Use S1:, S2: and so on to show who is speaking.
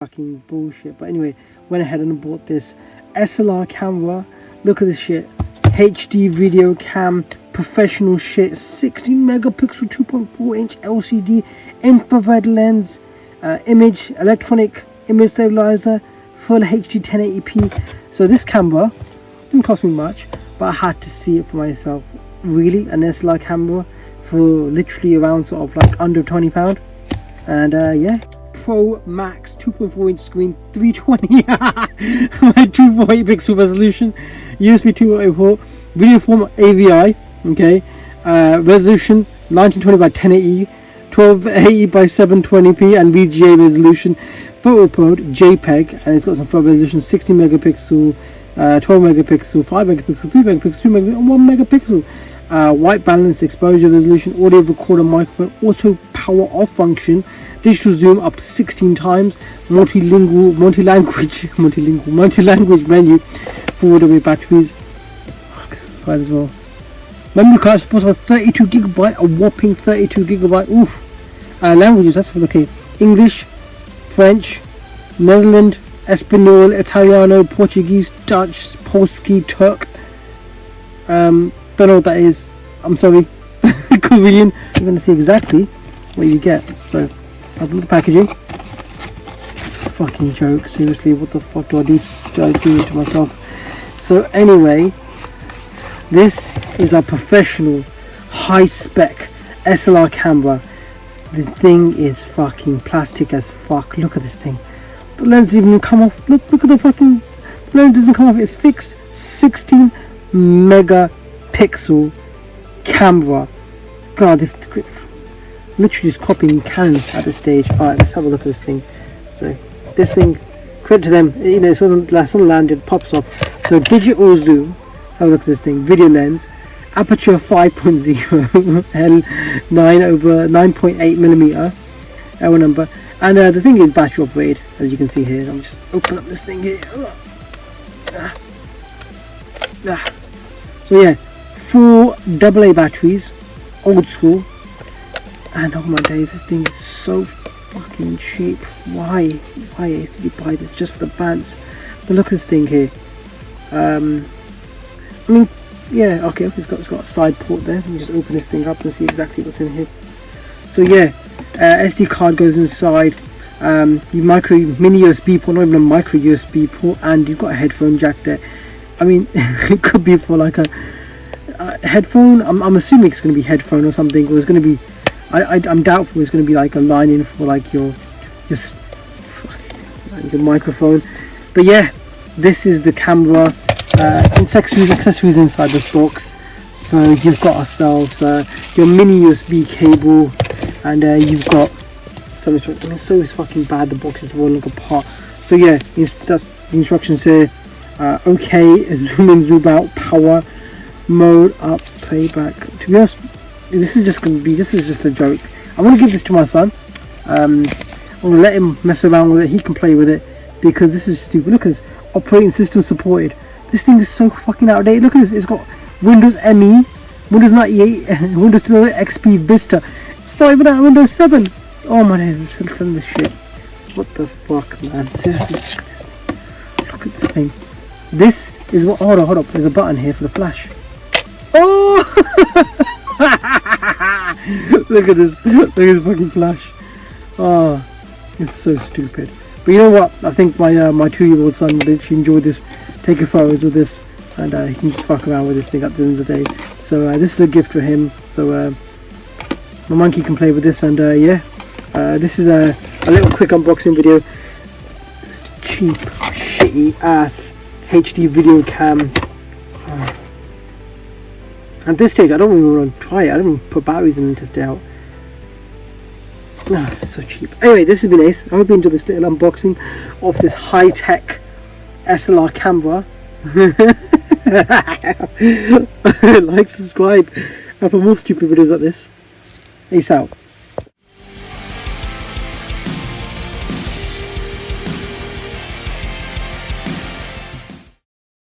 S1: fucking bullshit. But anyway, went ahead and bought this SLR camera. Look at this shit. HD video cam, professional shit, 16 megapixel 2.4 inch LCD, infrared lens, electronic image stabilizer, full HD 1080p. So this camera didn't cost me much, but I had to see it for myself. Really, an SLR camera for literally around sort of like under £20. And yeah, Pro Max 2.4 inch screen, 320 my 240 pixel resolution, USB 2.0 port, video format AVI, okay, resolution 1920 by 1080, 1280 by 720p, and VGA resolution, photo mode JPEG, and it's got some photo resolution, 16 megapixel, 12 megapixel, 5 megapixel, 3 megapixel, 2 megapixel, and 1 megapixel. White balance, exposure resolution, audio recorder, microphone, auto power off function, digital zoom up to 16 times, multi-language menu, 4 batteries, side as well. Memory card supports a 32 gigabyte, a whopping 32 gigabyte. Oof. Languages, that's okay. English, French, Netherlands, Espanol, Italiano, Portuguese, Dutch, Polski, Turk. Don't know what that is. I'm sorry. Korean. You're going to see exactly what you get. So, I've looked at the packaging. It's a fucking joke. Seriously, what the fuck do I do to myself? So, anyway, this is a professional, high-spec SLR camera. The thing is fucking plastic as fuck. Look at this thing. The lens doesn't even come off. Look at the fucking... The lens doesn't come off. It's fixed. 16 megapixel camera. God, they've literally just copying Canon at this stage. Alright, let's have a look at this thing. So, this thing, credit to them, you know, it's sort of landed, pops off. So, digital zoom. Have a look at this thing. Video lens. Aperture 5.0. L9/9.8 millimeter. L number. And the thing is battery operated, as you can see here. I'm just open up this thing here. So yeah, 4 AA batteries, old school. And oh my days, this thing is so fucking cheap. Why did you buy this just for the bands? But look at this thing here. I mean, yeah, okay, it's got a side port there. Let me just open this thing up and see exactly what's in his. So yeah, SD card goes inside. Mini USB port, not even a micro USB port, and you've got a headphone jack there. I mean, it could be for like a headphone. I'm assuming it's going to be headphone or something, or it's going to be. I'm doubtful it's going to be like a line in for like your microphone. But yeah, this is the camera. Accessories inside this box. So you've got ourselves your mini USB cable, and you've got some instructions. I mean, so it's fucking bad. The box is falling apart. So yeah, that's the instructions here. Okay, zoom in, zoom out, power, mode up, playback. To be honest, this is just a joke. I'm gonna give this to my son. I'm gonna let him mess around with it. He can play with it because this is stupid. Look at this. Operating system supported. This thing is so fucking outdated. Look at this. It's got Windows ME, Windows 98, Windows 2000 XP Vista. It's not even at Windows 7. Oh my days, look at this shit. What the fuck, man? Seriously, look at this thing. Look at this thing. This is what. Hold up. There's a button here for the flash. Oh! Look at this. Look at this fucking flash. Oh, it's so stupid. But you know what? I think my 2-year-old son will literally enjoy this, taking photos with this, and he can just fuck around with this thing at the end of the day. So this is a gift for him. So my monkey can play with this, and yeah, this is a little quick unboxing video. It's cheap, shitty ass HD video cam. At this stage, I don't even want to try it. I don't even put batteries in and test it out. No, it's so cheap. Anyway, this has been Ace. I hope you enjoyed this little unboxing of this high-tech SLR camera. Like, subscribe, and for more stupid videos like this. Ace out.